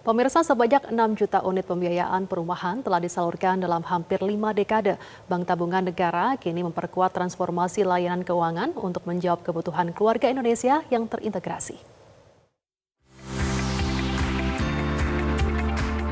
Pemirsa, sebanyak 6 juta unit pembiayaan perumahan telah disalurkan dalam hampir 5 dekade. Bank Tabungan Negara kini memperkuat transformasi layanan keuangan untuk menjawab kebutuhan keluarga Indonesia yang terintegrasi.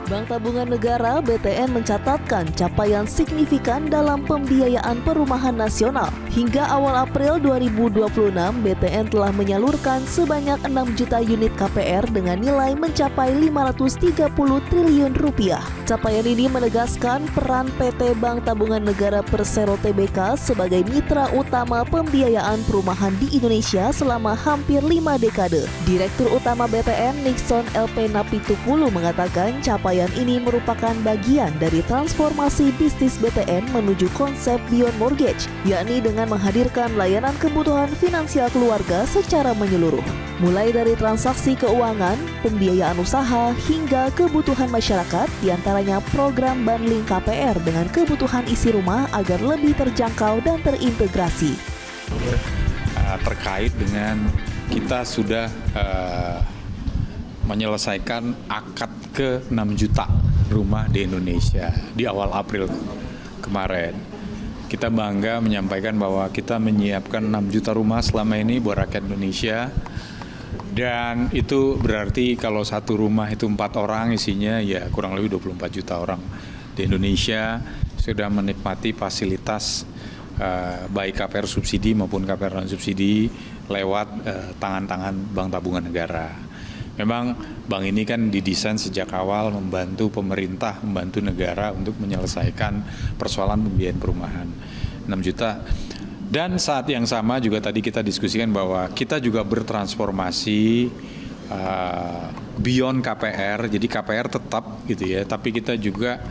Bank Tabungan Negara (BTN) mencatatkan capaian signifikan dalam pembiayaan perumahan nasional. Hingga awal April 2026, BTN telah menyalurkan sebanyak 6 juta unit KPR dengan nilai mencapai 530 triliun rupiah. Capaian ini menegaskan peran PT Bank Tabungan Negara Persero Tbk sebagai mitra utama pembiayaan perumahan di Indonesia selama hampir 5 dekade. Direktur Utama BTN Nixon LP Napitupulu mengatakan capaian ini merupakan bagian dari transformasi bisnis BTN menuju konsep Beyond Mortgage, yakni dengan menghadirkan layanan kebutuhan finansial keluarga secara menyeluruh. Mulai dari transaksi keuangan, pembiayaan usaha, hingga kebutuhan masyarakat, diantaranya program bundling KPR dengan kebutuhan isi rumah agar lebih terjangkau dan terintegrasi. Terkait dengan kita sudah menyelesaikan akad ke 6 juta rumah di Indonesia di awal April kemarin. Kita bangga menyampaikan bahwa kita menyiapkan 6 juta rumah selama ini buat rakyat Indonesia. Dan itu berarti kalau satu rumah itu 4 orang isinya ya kurang lebih 24 juta orang di Indonesia sudah menikmati fasilitas baik KPR subsidi maupun KPR non subsidi lewat tangan-tangan Bank Tabungan Negara. Memang bank ini kan didesain sejak awal membantu pemerintah, membantu negara untuk menyelesaikan persoalan pembiayaan perumahan 6 juta. Dan saat yang sama juga tadi kita diskusikan bahwa kita juga bertransformasi beyond KPR, jadi KPR tetap gitu ya, tapi kita juga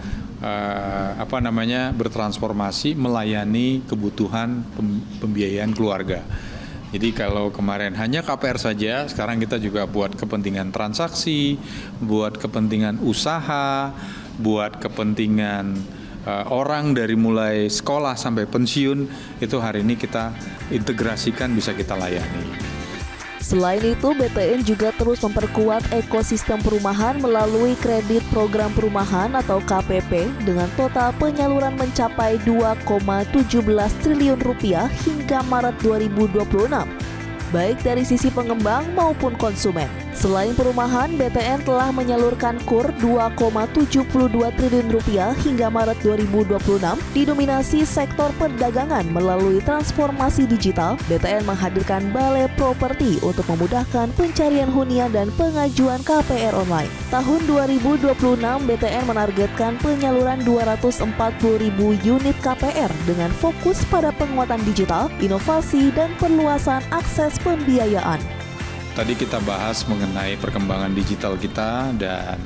bertransformasi melayani kebutuhan pembiayaan keluarga. Jadi kalau kemarin hanya KPR saja, sekarang kita juga buat kepentingan transaksi, buat kepentingan usaha, buat kepentingan orang dari mulai sekolah sampai pensiun, itu hari ini kita integrasikan, bisa kita layani. Selain itu, BTN juga terus memperkuat ekosistem perumahan melalui kredit program perumahan atau KPP dengan total penyaluran mencapai 2,17 triliun rupiah hingga Maret 2026, baik dari sisi pengembang maupun konsumen. Selain perumahan, BTN telah menyalurkan KUR 2,72 triliun rupiah hingga Maret 2026 didominasi sektor perdagangan melalui transformasi digital. BTN menghadirkan Balai Properti untuk memudahkan pencarian hunian dan pengajuan KPR online. Tahun 2026, BTN menargetkan penyaluran 240.000 unit KPR dengan fokus pada penguatan digital, inovasi, dan perluasan akses pembiayaan. Tadi kita bahas mengenai perkembangan digital kita dan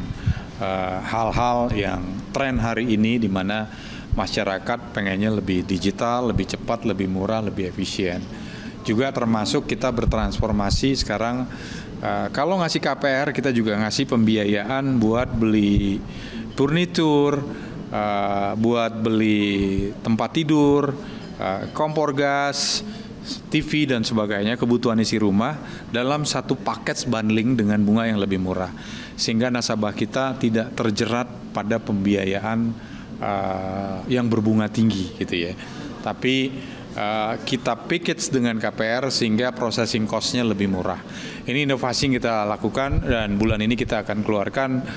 hal-hal yang tren hari ini di mana masyarakat pengennya lebih digital, lebih cepat, lebih murah, lebih efisien. Juga termasuk kita bertransformasi sekarang, kalau ngasih KPR kita juga ngasih pembiayaan buat beli furnitur, buat beli tempat tidur, kompor gas, TV dan sebagainya, kebutuhan isi rumah dalam satu paket bundling dengan bunga yang lebih murah, sehingga nasabah kita tidak terjerat pada pembiayaan yang berbunga tinggi gitu ya. Tapi kita package dengan KPR sehingga processing cost-nya lebih murah. Ini inovasi yang kita lakukan dan bulan ini kita akan keluarkan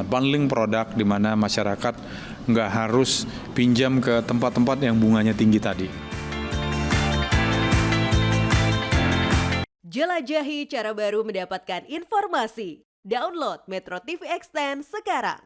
bundling produk di mana masyarakat nggak harus pinjam ke tempat-tempat yang bunganya tinggi tadi. Jelajahi cara baru mendapatkan informasi. Download Metro TV Extend sekarang.